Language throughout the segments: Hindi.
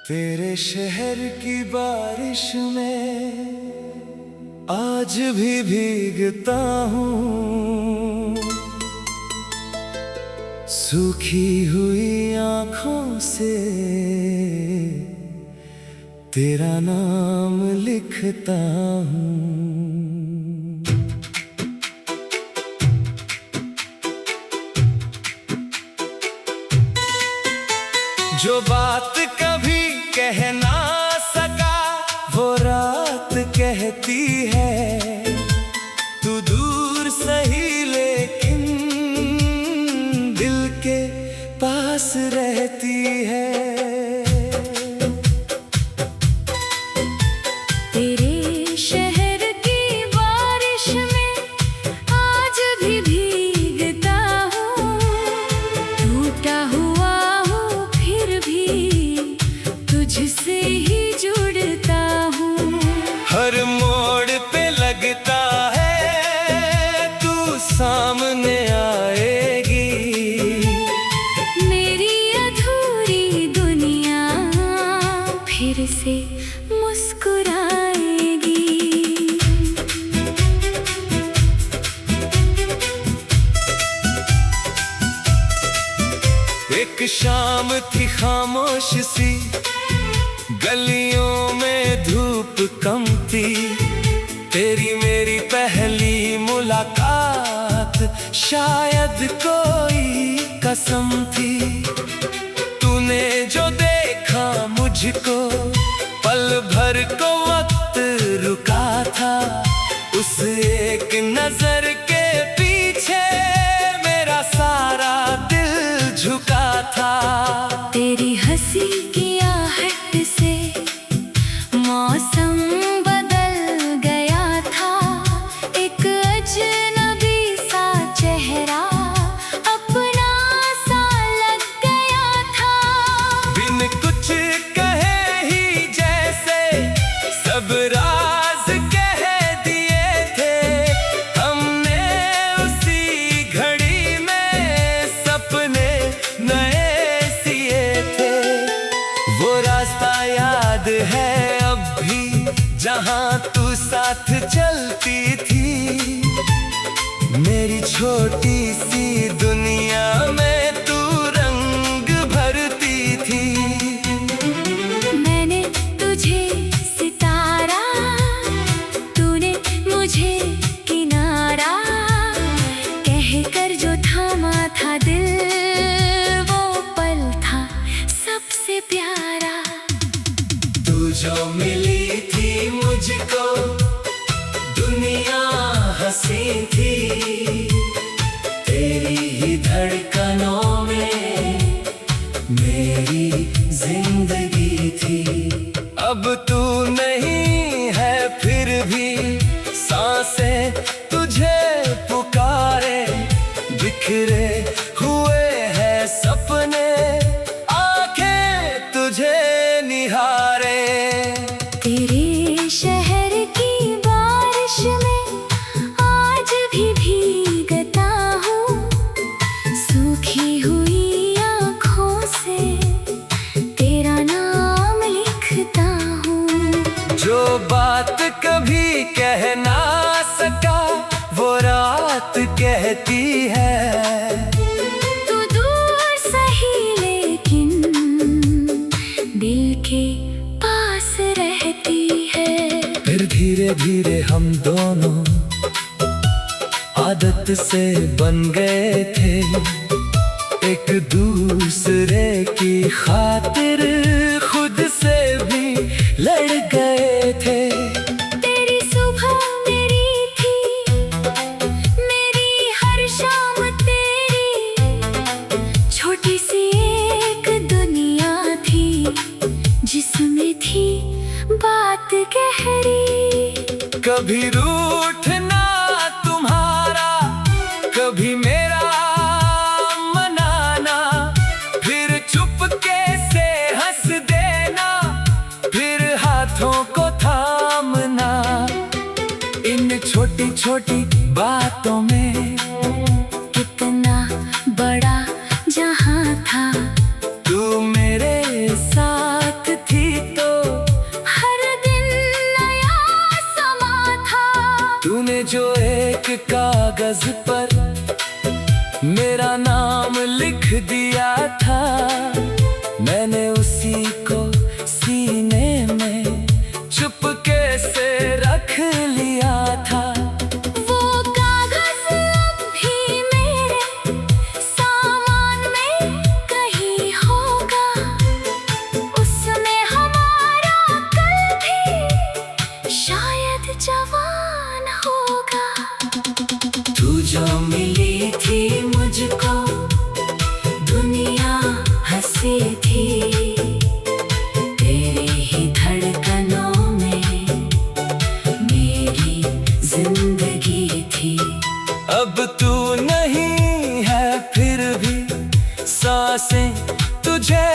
तेरे शहर की बारिश में आज भी भीगता हूँ, सूखी हुई आँखों से तेरा नाम लिखता हूँ। जो बात कभी कह ना सका वो रात कहती है, तू दूर सही लेकिन दिल के पास रहती है। तेरे शहर की बारिश में आज भी भीगता हूँ, टूटा हुआ हूँ फिर भी तुझसे ही जुड़ता हूँ। हर मोड़ पे लगता है तू सामने आएगी, मेरी अधूरी दुनिया फिर से मुस्कुराएगी। एक शाम थी खामोश सी, गलियों में धूप कम थी, तेरी मेरी पहली मुलाकात शायद कोई कसम थी। तूने जो देखा मुझको पल भर को वक्त रुका था, उस एक नजर के पीछे मेरा सारा दिल झुका था। तेरी हंसी की आहट से मौसम बदल गया था, एक अजनबी सा चेहरा अपना सा लग गया था। बिन कुछ कहे ही जैसे सब राज कह दिए थे, हमने उसी घड़ी में सपने नए सिए थे। वो रास्ता याद है अब भी जहाँ तू साथ चलती थी, मेरी छोटी सी दुनिया में तू रंग भरती थी। मैंने तुझे सितारा, तूने मुझे किनारा, कहकर जो थामा था दिल, वो पल था सबसे प्यारा। तू जो मिली थी मुझको दुनिया हंसी थी, तेरी ही धड़कनों में मेरी जिंदगी थी। अब तू नहीं है फिर भी सांसें तुझे पुकारे, बिखरे हुए हैं सपने, आंखें तुझे निहारे। तेरे शहर की बारिश में आज भी भीगता हूँ, सूखी हुई आँखों से तेरा नाम लिखता हूँ। जो बात कभी कह ना सका वो रात कहती है, तू दूर सही लेकिन दिल के पास रहती है। फिर धीरे धीरे हम दोनों आदत से बन गए थे, एक दूसरे की खातिर खुद से भी लड़ गए थे। तेरी सुबह मेरी थी, मेरी हर शाम तेरी, छोटी सी एक दुनिया थी जिसमें थी बात गहरी। कभी रूठ छोटी छोटी बातों में कितना बड़ा जहां था। तू मेरे साथ थी तो हर दिन नया समा था। तूने जो एक कागज पर मेरा नाम लिख दिया था, मैंने उसी को सीने में चुपके से रख लिया था। वो कागज अब भी मेरे सामान में कहीं होगा। उसमें हमारा कल भी शायद जवान होगा। तू जो मिली थी मुझको, दुनिया हंसी थी। तेरे ही धड़कनों में मेरी जिंदगी थी। अब तू नहीं है फिर भी सांसें तुझे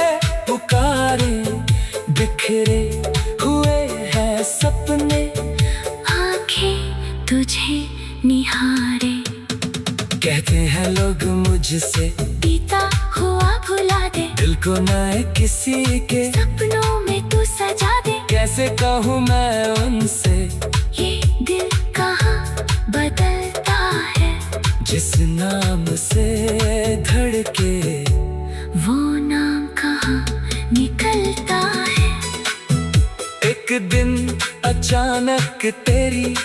पुकारे, बिखरे हुए हैं सपने, आंखें तुझे निहारे। कहते हैं लोग मुझसे बीता हुआ भुला दे, दिल को नए किसी के सपनों में तू सजा दे। कैसे कहूँ मैं उनसे ये दिल कहाँ बदलता है, जिस नाम से धड़के वो नाम कहाँ निकलता है। एक दिन अचानक तेरी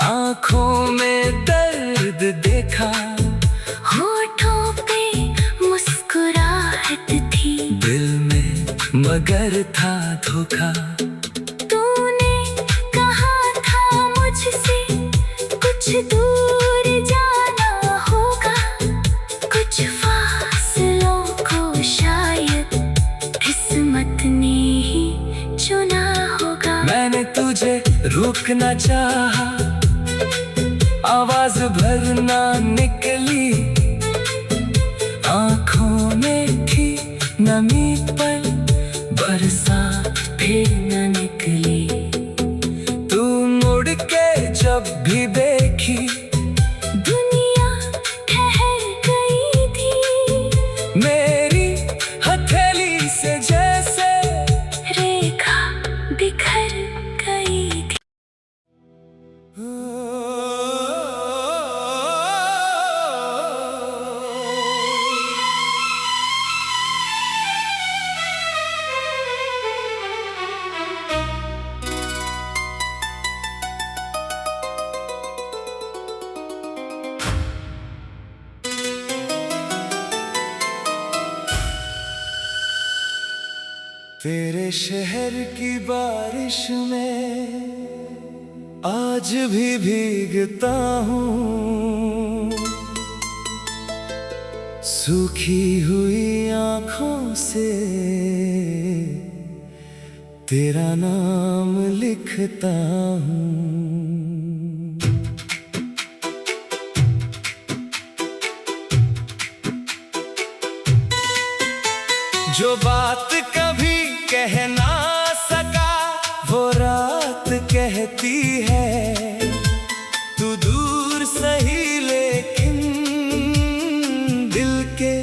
आंखों में दर्द देखा, होठों पे मुस्कुराहट थी, दिल में मगर था धोखा। तूने कहा था मुझसे कुछ दूर जाना होगा। कुछ फासलों को शायद किस्मत ने ही चुना होगा। मैंने तुझे रोकना चाहा, आवाज भरना निकली, आंखों में थी नमी पर बरसात फिर न निकली। तू मुड़ के जब भी देखी, दुनिया ठहर गई थी। मेरी हथेली से जैसे रेखा बिखर गई थी। तेरे शहर की बारिश में आज भी भीगता हूँ, सूखी हुई आँखों से तेरा नाम लिखता हूँ। जो बात कभी कह ना सका वो रात कहती है, तू दूर सही लेकिन दिल के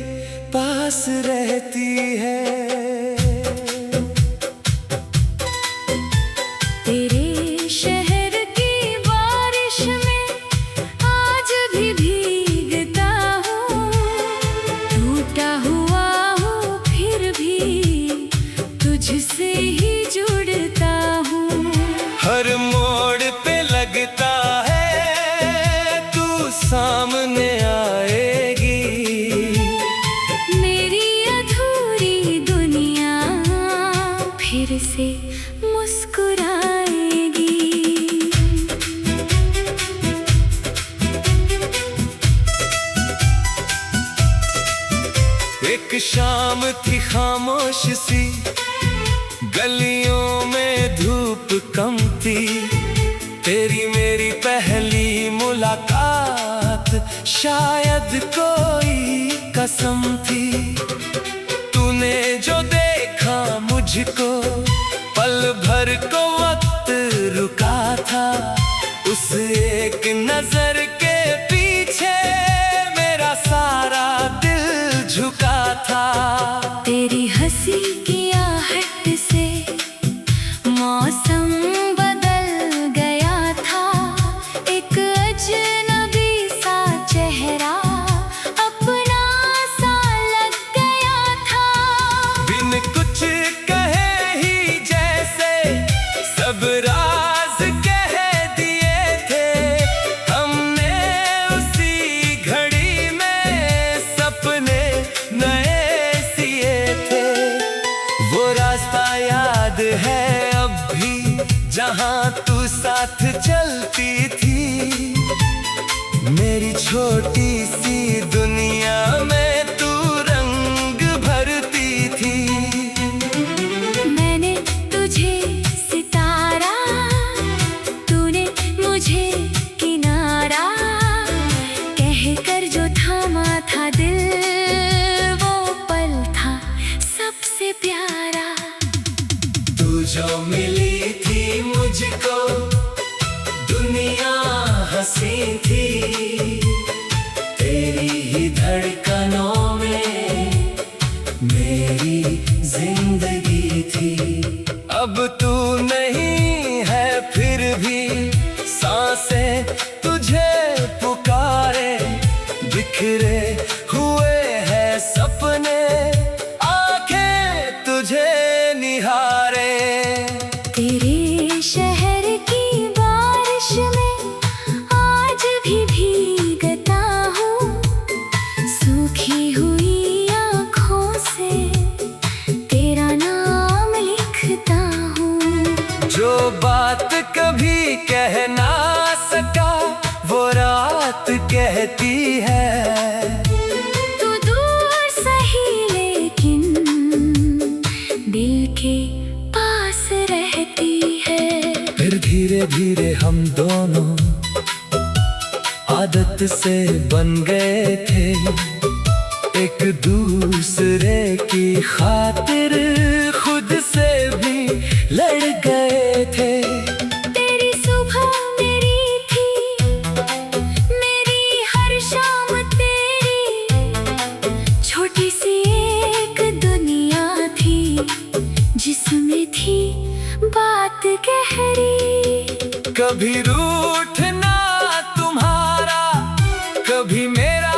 पास रहती है। तेरे शहर की बारिश में आज भी भीगता हूँ, टूटा हुआ हूँ फिर भी तुझसे ही जुड़ता हूँ। हर मोड़ पे लगता है तू सामने आएगी, मेरी अधूरी दुनिया फिर से मुस्कुराएगी। एक शाम थी खामोश सी, गलियों में धूप कम थी, तेरी मेरी पहली मुलाकात शायद कोई कसम थी। तूने जो देखा मुझको, पल भर को वक्त रुका था, उस एक साथ चलती थी। मेरी छोटी सी दुनिया में तू रंग भरती थी। मैंने तुझे सितारा, तूने मुझे किनारा, कहकर जो थामा था दिल, वो पल था सबसे प्यारा। तू जो मिली थी मुझको, दुनिया हंसी थी। तेरी ही धड़कनों में मेरी जिंदगी थी। अब तू नहीं है फिर भी सांसें तुझे पुकारे। बिखरे हुए हैं सपने, आंखें तुझे निहारे। तेरे शहर की बारिश में आज भी भीगता हूँ, सूखी हुई आँखों से तेरा नाम लिखता हूँ। जो बात कभी कह ना सका वो रात कहती है। तू दूर सही लेकिन दिल के पास रहती है। फिर धीरे धीरे हम दोनों आदत से बन गए थे। एक दूसरे की खातिर खुद से भी लड़ गए थे। तेरी सुबह मेरी थी, मेरी हर शाम तेरी। छोटी सी एक दुनिया थी, जिसमें थी बात गहरी। कभी रूठना तुम्हारा, कभी मेरा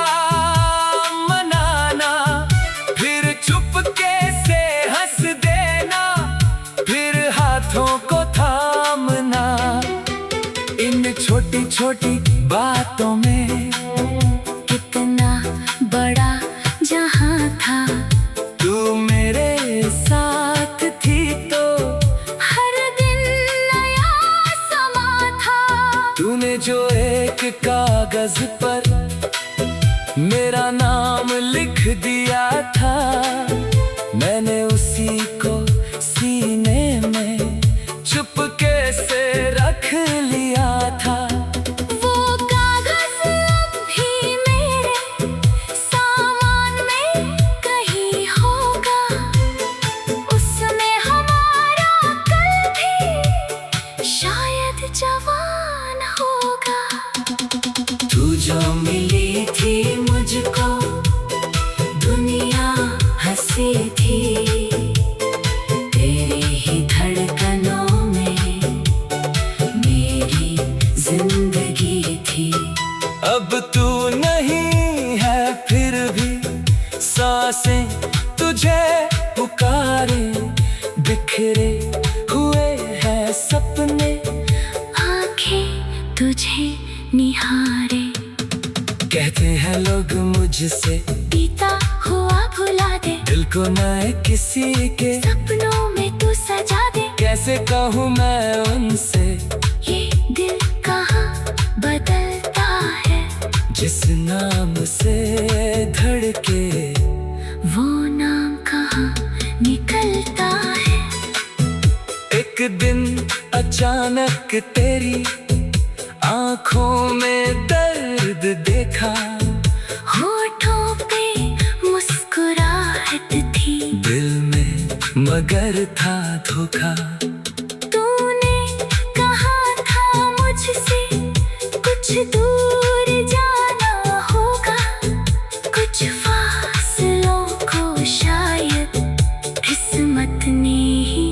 मनाना। फिर चुपके से हंस देना, फिर हाथों को थामना। इन छोटी छोटी बातों में कितना बड़ा जहां था। तू मेरे साथ थी तो हर दिन नया समा था। तूने जो एक कागज पर मेरा नाम लिख दिया था, मैंने उसी को सीने में चुपके से रख लिया था। वो कागज अब भी मेरे सामान में कहीं होगा, उसमें हमारा कल भी शायद जवान होगा। तू जो मिली थी मुझको, दुनिया हंसी थी। तेरी ही धड़कनों में मेरी जिंदगी थी। अब तू नहीं है फिर भी सांसें तुझे पुकारे। बिखरे हुए हैं सपने, आंखें तुझे निहारे। कहते हैं लोग मुझसे बीता हुआ भुला दे, दिल को नए किसी के सपनों में तू सजा दे। कैसे कहूँ मैं उनसे ये दिल कहाँ बदलता है, जिस नाम से धड़के वो नाम कहाँ निकलता है। एक दिन अचानक तेरी आंखों में दर्द देखा। होठों पे मुस्कुराहट थी, दिल में मगर था धोखा। तूने कहा था मुझसे कुछ दूर जाना होगा, कुछ फासलों को शायद किस्मत ने ही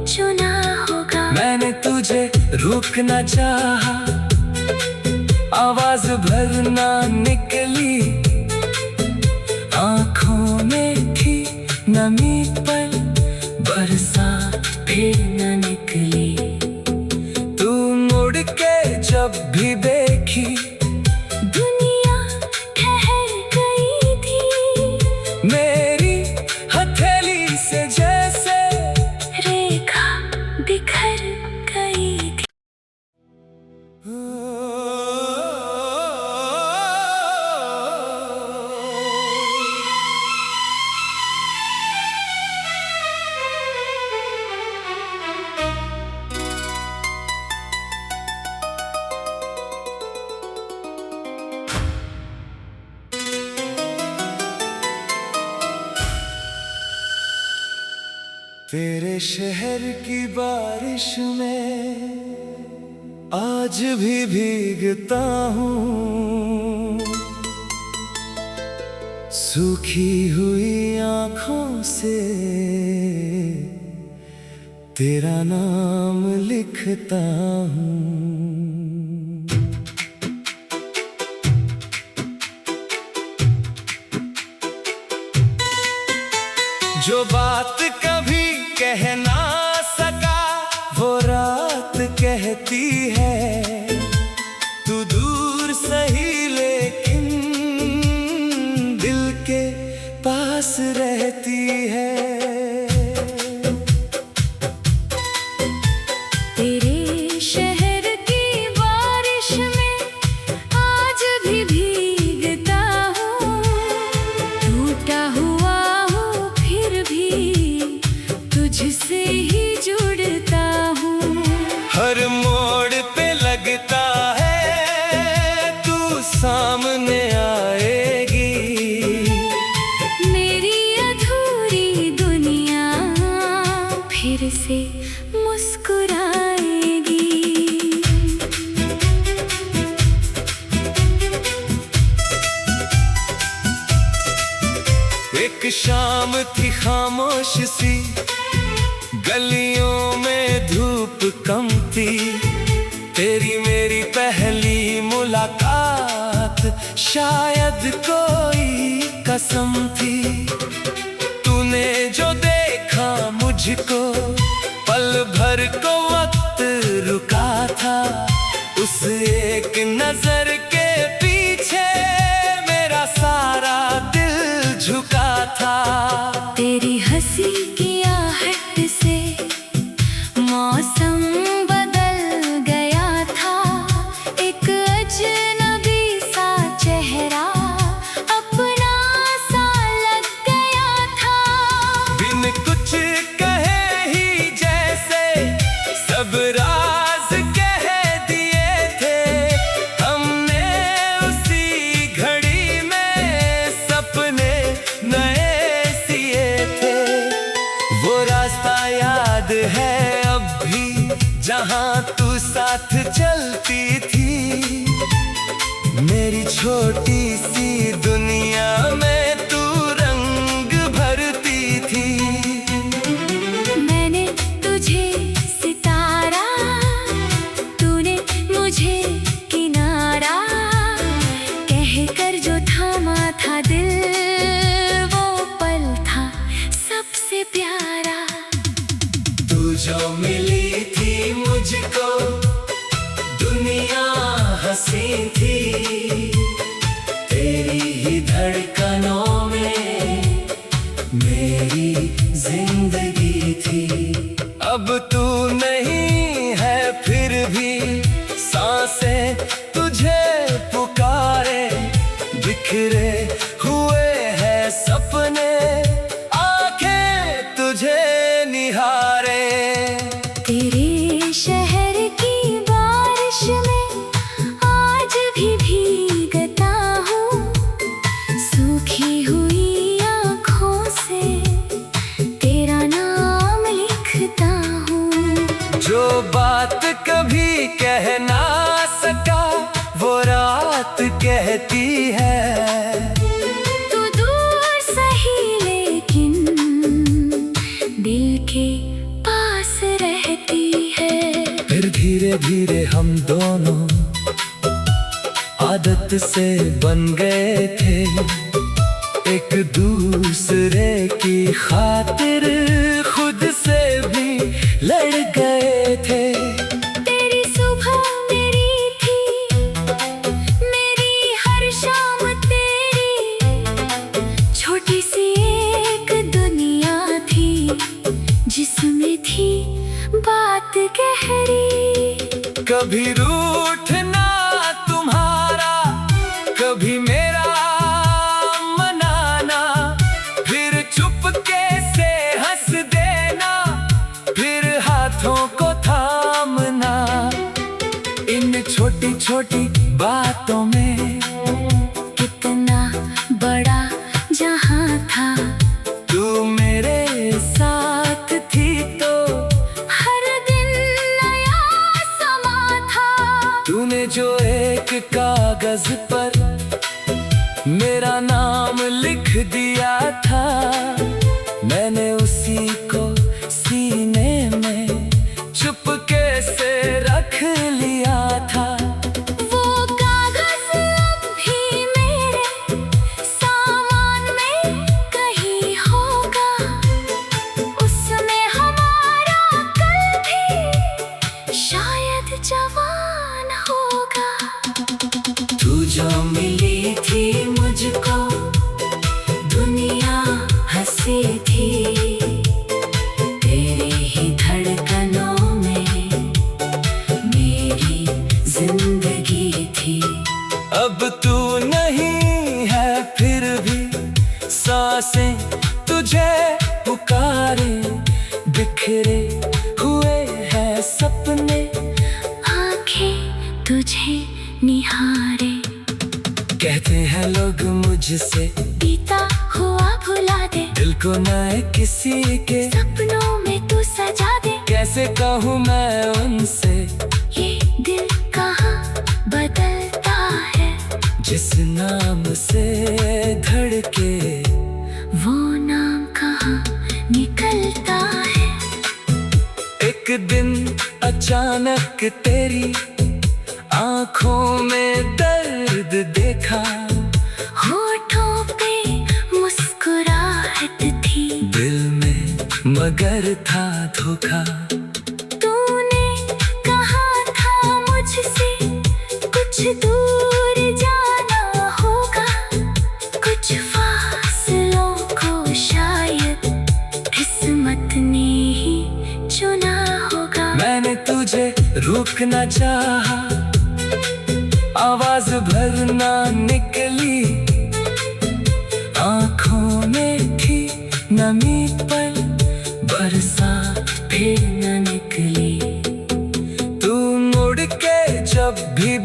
चुना होगा। मैंने तुझे रोकना चाहा, आवाज भरना निकली। आंखों में थी नमी पर बरसात फिर न निकली। तू मुड़ के जब भी देखी, दुनिया ठहर गई थी। मेरी हथेली से जैसे रेखा बिखर गई थी। तेरे शहर की बारिश में आज भी भीगता हूँ, सूखी हुई आँखों से तेरा नाम लिखता हूँ। जो बात कभी कह ना सका वो रात कहती है, तू दूर सही लेकिन दिल के पास रहती है। तेरे शहर की बारिश में आज भी भीगता हूँ, टूटा हुआ हूँ फिर भी तुझसे ही जुड़ता हूँ। हर मोड़ पे लगता है तू सामने आएगी, मेरी अधूरी दुनिया फिर से मुस्कुराएगी। एक शाम थी खामोश सी, गलियों में धूप कम थी, तेरी मेरी पहली मुलाकात शायद कोई कसम थी। तूने जो देखा मुझको पल भर को वक्त रुका था, उस एक नजर के पीछे मेरा सारा दिल झुका था। तेरी हंसी की आहट से मौसम बदल गया था, एक अजनबी सा चेहरा अपना सा लग गया था। बिन कुछ कहे ही जैसे सब राज कह दिए थे, हमने उसी घड़ी में सपने नए सिए थे। वो रास्ता याद है अब भी जहाँ तू साथ चलती थी, मेरी छोटी सी दुनिया में तू रंग भरती थी। मैंने तुझे सितारा, तूने मुझे किनारा, कहकर जो थामा था दिल वो पल था सबसे प्यारा। तू जो मिली थी मुझको दुनिया हंसी थी, तेरी ही धड़कनों में मेरी जिंदगी थी। अब तू नहीं है फिर भी सांसें तुझे पुकारे, बिखरे हुए हैं सपने आंखें तुझे निहारे। तेरे शहर की बारिश में आज भी भीगता हूँ, सूखी हुई आँखों से तेरा नाम लिखता हूँ। जो बात कभी कह ना सका वो रात कहती है, तू दूर सही लेकिन दिल के पास रहती है। फिर धीरे धीरे हम दोनों आदत से बन गए थे, एक दूसरे की खातिर खुद से भी लड़ गए थे। तेरी सुबह मेरी थी, मेरी हर शाम तेरी, छोटी सी एक दुनिया थी जिसमें थी बात गहरी। कभी रूठ इन छोटी छोटी बातों में कितना बड़ा जहां था। तू मेरे साथ थी तो हर दिन नया समा था। तूने जो एक कागज पर मेरा नाम लिख दिया था, मैंने उसी को सीने में चुपके से रख लिया था। वो कागज अब भी मेरे सामान में कहीं होगा। उसमें हमारा कल भी शायद जवान होगा। तू जो मिली थी मुझको, दुनिया हंसी थी। तेरे ही धड़कनों में मेरी जिंदगी थी। अब तू नहीं है फिर भी सांसें तुझे पुकारे। बिखरे हुए हैं सपने, आंखें तुझे निहारे। कहते हैं लोग मुझसे बीता हुआ भुला दे। दिल को नए किसी के सपनों में तू सजा दे। कैसे कहूँ मैं उनसे, ये दिल कहाँ बदलता है। जिस नाम से धड़के वो नाम कहाँ निकलता है। एक दिन अचानक तेरी आंखों में दर्द देखा। होठों पे मुस्कुराहट थी। दिल में मगर था धोखा। तूने कहा था मुझसे कुछ दूर जाना होगा। कुछ फासलों को शायद किस्मत ने ही चुना होगा। मैंने तुझे रोकना चाहा, आवाज भरना निकली। आंखों में थी नमी पर बरसात फिर न निकली। तू मुड़ के जब भी